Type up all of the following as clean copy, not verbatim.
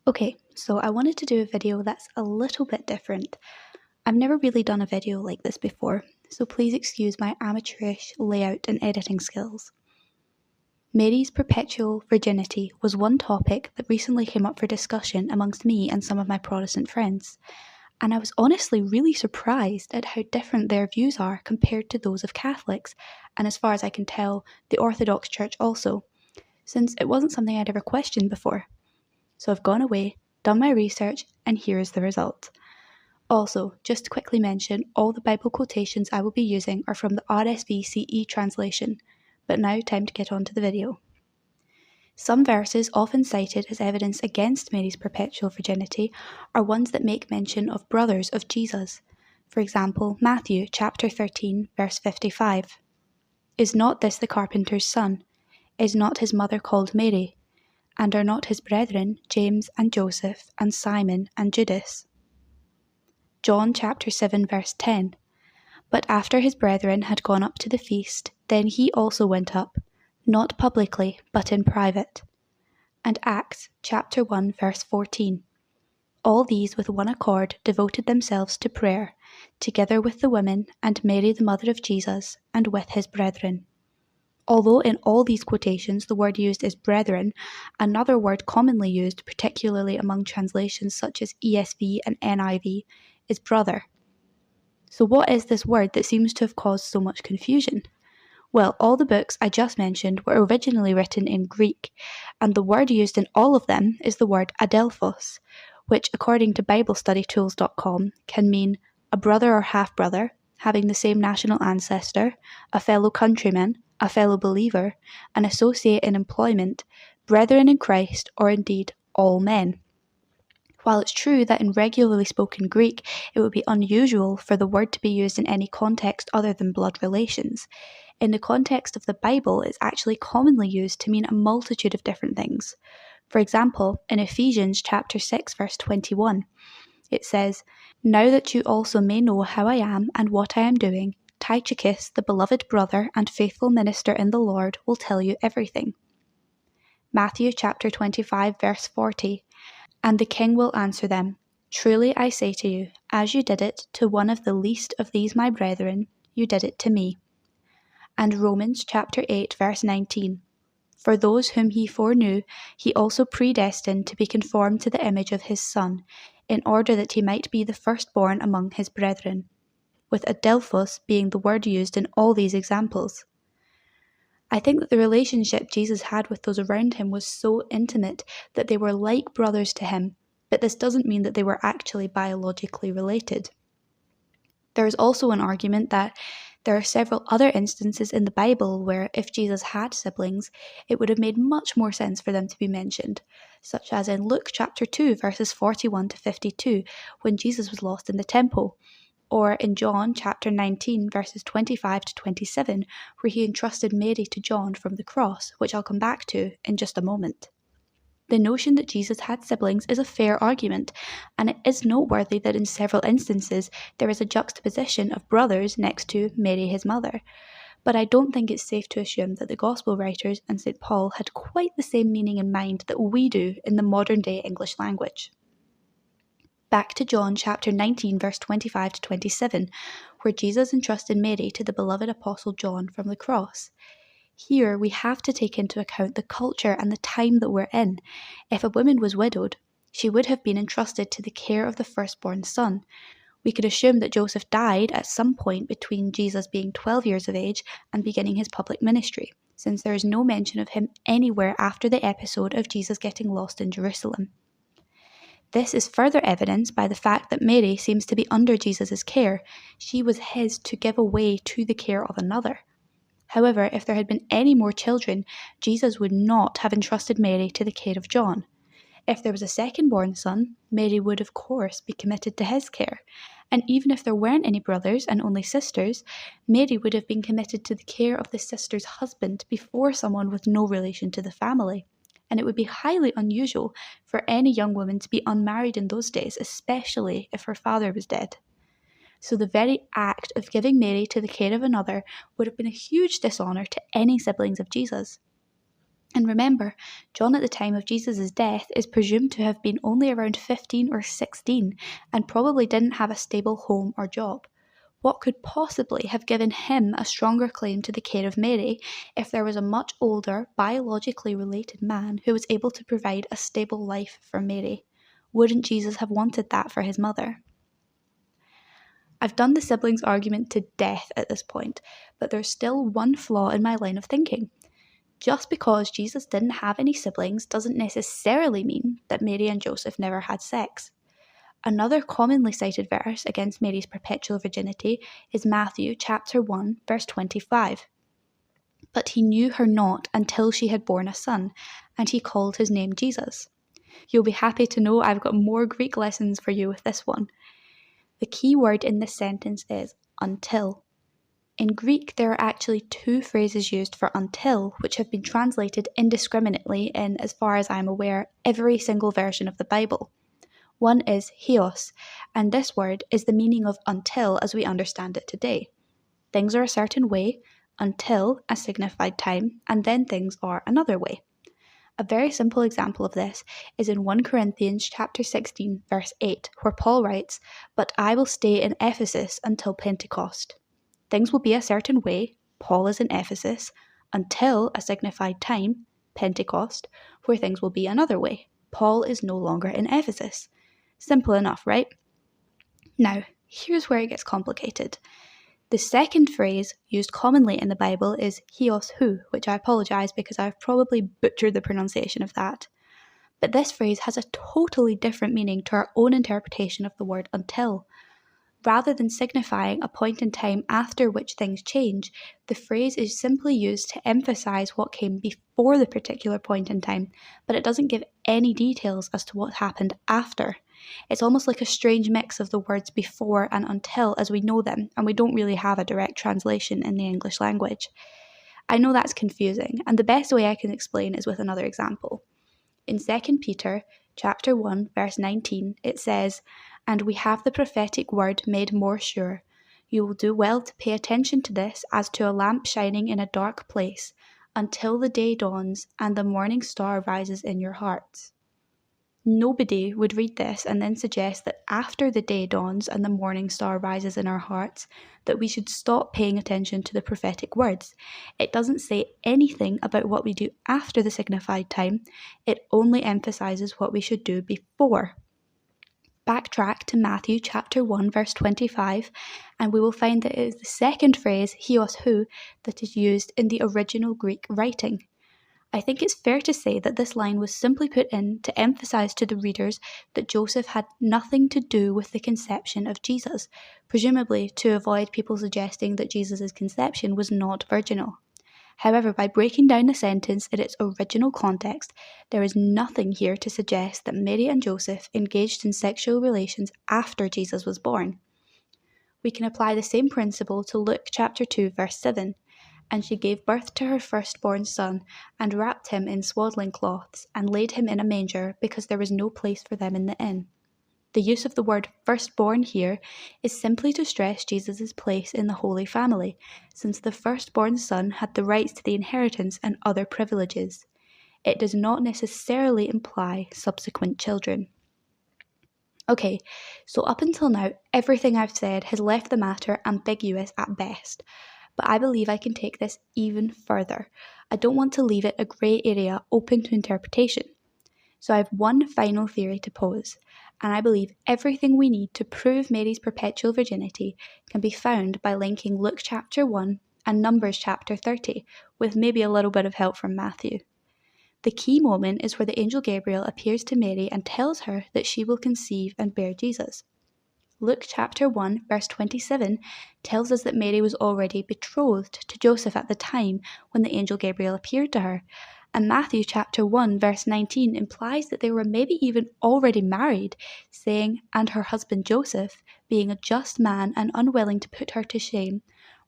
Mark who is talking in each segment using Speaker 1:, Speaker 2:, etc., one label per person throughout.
Speaker 1: Okay, so I wanted to do a video that's a little bit different. I've never really done a video like this before, so please excuse my amateurish layout and editing skills. Mary's perpetual virginity was one topic that recently came up for discussion amongst me and some of my Protestant friends, and I was honestly really surprised at how different their views are compared to those of Catholics, and as far as I can tell, the Orthodox Church also, since it wasn't something I'd ever questioned before. So I've gone away, done my research, and here is the result. Also, just to quickly mention, all the Bible quotations I will be using are from the RSV CE translation, but now time to get on to the video. Some verses often cited as evidence against Mary's perpetual virginity are ones that make mention of brothers of Jesus. For example, Matthew chapter 13, verse 55. Is not this the carpenter's son? Is not his mother called Mary? And are not his brethren James and Joseph and Simon and Judas? John chapter 7 verse 10. But after his brethren had gone up to the feast, then he also went up, not publicly, but in private. And Acts chapter 1 verse 14. All these with one accord devoted themselves to prayer, together with the women and Mary the mother of Jesus, and with his brethren. Although in all these quotations the word used is brethren, another word commonly used, particularly among translations such as ESV and NIV, is brother. So what is this word that seems to have caused so much confusion? Well, all the books I just mentioned were originally written in Greek, and the word used in all of them is the word adelphos, which according to BibleStudyTools.com can mean a brother or half-brother, having the same national ancestor, a fellow countryman, a fellow believer, an associate in employment, brethren in Christ, or indeed all men. While it's true that in regularly spoken Greek it would be unusual for the word to be used in any context other than blood relations, in the context of the Bible it's actually commonly used to mean a multitude of different things. For example, in Ephesians chapter 6 verse 21, it says, Now that you also may know how I am and what I am doing, Tychicus, the beloved brother and faithful minister in the Lord, will tell you everything. Matthew chapter 25 verse 40, And the king will answer them, Truly I say to you, as you did it to one of the least of these my brethren, you did it to me. And Romans chapter 8 verse 19, For those whom he foreknew, he also predestined to be conformed to the image of his Son, in order that he might be the firstborn among his brethren, with adelphos being the word used in all these examples. I think that the relationship Jesus had with those around him was so intimate that they were like brothers to him, but this doesn't mean that they were actually biologically related. There is also an argument that there are several other instances in the Bible where if Jesus had siblings, it would have made much more sense for them to be mentioned, such as in Luke chapter 2 verses 41 to 52 when Jesus was lost in the temple, or in John chapter 19 verses 25 to 27 where he entrusted Mary to John from the cross, which I'll come back to in just a moment. The notion that Jesus had siblings is a fair argument, and it is noteworthy that in several instances there is a juxtaposition of brothers next to Mary his mother. But I don't think it's safe to assume that the Gospel writers and St. Paul had quite the same meaning in mind that we do in the modern day English language. Back to John chapter 19 verse 25 to 27, where Jesus entrusted Mary to the beloved apostle John from the cross. Here we have to take into account the culture and the time that we're in. If a woman was widowed, she would have been entrusted to the care of the firstborn son. We could assume that Joseph died at some point between Jesus being 12 years of age and beginning his public ministry, since there is no mention of him anywhere after the episode of Jesus getting lost in Jerusalem. This is further evidenced by the fact that Mary seems to be under Jesus' care. She was his to give away to the care of another. However, if there had been any more children, Jesus would not have entrusted Mary to the care of John. If there was a second-born son, Mary would of course be committed to his care. And even if there weren't any brothers and only sisters, Mary would have been committed to the care of the sister's husband before someone with no relation to the family. And it would be highly unusual for any young woman to be unmarried in those days, especially if her father was dead. So the very act of giving Mary to the care of another would have been a huge dishonour to any siblings of Jesus. And remember, John at the time of Jesus' death is presumed to have been only around 15 or 16 and probably didn't have a stable home or job. What could possibly have given him a stronger claim to the care of Mary if there was a much older, biologically related man who was able to provide a stable life for Mary? Wouldn't Jesus have wanted that for his mother? I've done the siblings argument to death at this point, but there's still one flaw in my line of thinking. Just because Jesus didn't have any siblings doesn't necessarily mean that Mary and Joseph never had sex. Another commonly cited verse against Mary's perpetual virginity is Matthew chapter 1, verse 25. But he knew her not until she had borne a son, and he called his name Jesus. You'll be happy to know I've got more Greek lessons for you with this one. The key word in this sentence is until. In Greek, there are actually two phrases used for until, which have been translated indiscriminately in, as far as I'm aware, every single version of the Bible. One is hios, and this word is the meaning of until as we understand it today. Things are a certain way until a signified time, and then things are another way. A very simple example of this is in 1 Corinthians chapter 16, verse 8, where Paul writes, "But I will stay in Ephesus until Pentecost." Things will be a certain way, Paul is in Ephesus, until a signified time, Pentecost, where things will be another way. Paul is no longer in Ephesus. Simple enough, right? Now, here's where it gets complicated. The second phrase used commonly in the Bible is hios hu, which I apologise because I've probably butchered the pronunciation of that. But this phrase has a totally different meaning to our own interpretation of the word until. Rather than signifying a point in time after which things change, the phrase is simply used to emphasize what came before the particular point in time, but it doesn't give any details as to what happened after. It's almost like a strange mix of the words before and until as we know them, and we don't really have a direct translation in the English language. I know that's confusing, and the best way I can explain is with another example. In 2 Peter chapter 1, verse 19, it says, "And we have the prophetic word made more sure. You will do well to pay attention to this as to a lamp shining in a dark place, until the day dawns and the morning star rises in your hearts." Nobody would read this and then suggest that after the day dawns and the morning star rises in our hearts, that we should stop paying attention to the prophetic words. It doesn't say anything about what we do after the signified time, it only emphasizes what we should do before. Backtrack to Matthew chapter 1 verse 25 and we will find that it is the second phrase, hios hu, that is used in the original Greek writing. I think it's fair to say that this line was simply put in to emphasize to the readers that Joseph had nothing to do with the conception of Jesus, presumably to avoid people suggesting that Jesus' conception was not virginal. However, by breaking down the sentence in its original context, there is nothing here to suggest that Mary and Joseph engaged in sexual relations after Jesus was born. We can apply the same principle to Luke chapter 2 verse 7. "And she gave birth to her firstborn son, and wrapped him in swaddling cloths, and laid him in a manger, because there was no place for them in the inn." The use of the word firstborn here is simply to stress Jesus' place in the Holy Family, since the firstborn son had the rights to the inheritance and other privileges. It does not necessarily imply subsequent children. Okay, so up until now, everything I've said has left the matter ambiguous at best. But I believe I can take this even further. I don't want to leave it a grey area open to interpretation. So I have one final theory to pose, and I believe everything we need to prove Mary's perpetual virginity can be found by linking Luke chapter 1 and Numbers chapter 30, with maybe a little bit of help from Matthew. The key moment is where the Angel Gabriel appears to Mary and tells her that she will conceive and bear Jesus. Luke chapter 1 verse 27 tells us that Mary was already betrothed to Joseph at the time when the angel Gabriel appeared to her, and Matthew chapter 1 verse 19 implies that they were maybe even already married, saying, "And her husband Joseph, being a just man and unwilling to put her to shame,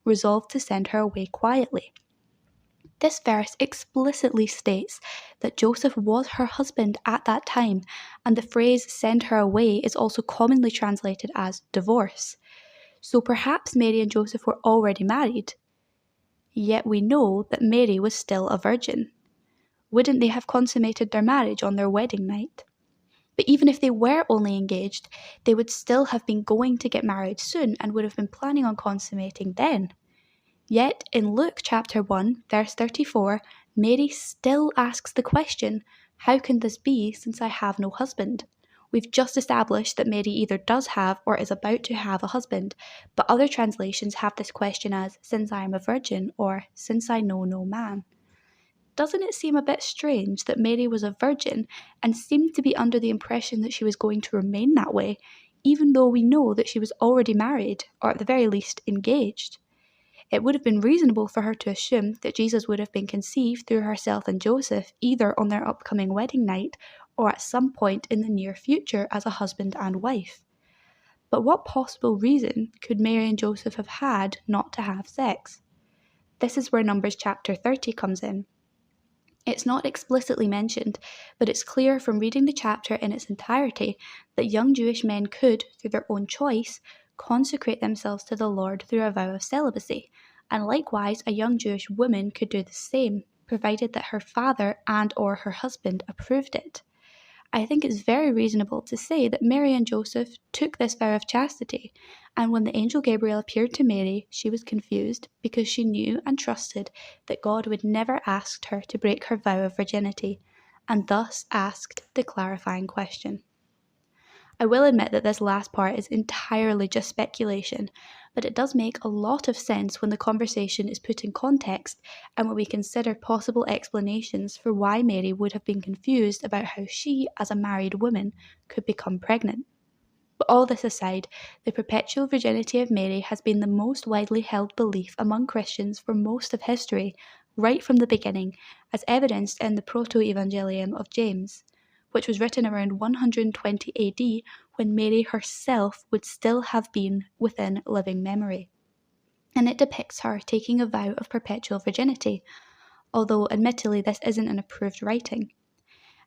Speaker 1: resolved to send her away quietly." This verse explicitly states that Joseph was her husband at that time, and the phrase "send her away" is also commonly translated as divorce. So perhaps Mary and Joseph were already married. Yet we know that Mary was still a virgin. wouldn't they have consummated their marriage on their wedding night? But even if they were only engaged, they would still have been going to get married soon and would have been planning on consummating then. Yet in Luke chapter 1, verse 34, Mary still asks the question, "How can this be since I have no husband?" We've just established that Mary either does have or is about to have a husband, but other translations have this question as, "Since I am a virgin," or "Since I know no man." Doesn't it seem a bit strange that Mary was a virgin and seemed to be under the impression that she was going to remain that way, even though we know that she was already married, or at the very least engaged? It would have been reasonable for her to assume that Jesus would have been conceived through herself and Joseph either on their upcoming wedding night or at some point in the near future as a husband and wife. But what possible reason could Mary and Joseph have had not to have sex? This is where Numbers chapter 30 comes in. It's not explicitly mentioned, but it's clear from reading the chapter in its entirety that young Jewish men could, through their own choice, consecrate themselves to the Lord through a vow of celibacy, and likewise a young Jewish woman could do the same, provided that her father and or her husband approved it. I think it's very reasonable to say that Mary and Joseph took this vow of chastity, and when the angel Gabriel appeared to Mary, she was confused because she knew and trusted that God would never ask her to break her vow of virginity, and thus asked the clarifying question. I will admit that this last part is entirely just speculation, but it does make a lot of sense when the conversation is put in context and when we consider possible explanations for why Mary would have been confused about how she, as a married woman, could become pregnant. But all this aside, the perpetual virginity of Mary has been the most widely held belief among Christians for most of history, right from the beginning, as evidenced in the Proto-Evangelium of James, which was written around 120 AD when Mary herself would still have been within living memory. And it depicts her taking a vow of perpetual virginity, although admittedly this isn't an approved writing.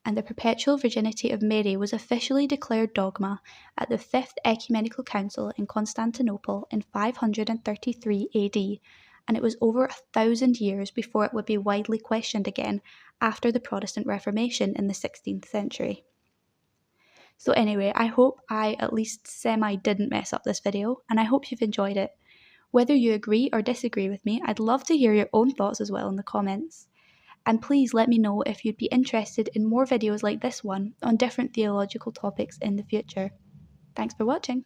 Speaker 1: And the perpetual virginity of Mary was officially declared dogma at the Fifth Ecumenical Council in Constantinople in 533 AD, and it was over 1,000 years before it would be widely questioned again after the Protestant Reformation in the 16th century. So anyway, I hope I at least didn't mess up this video, and I hope you've enjoyed it. Whether you agree or disagree with me, I'd love to hear your own thoughts as well in the comments. And please let me know if you'd be interested in more videos like this one on different theological topics in the future. Thanks for watching.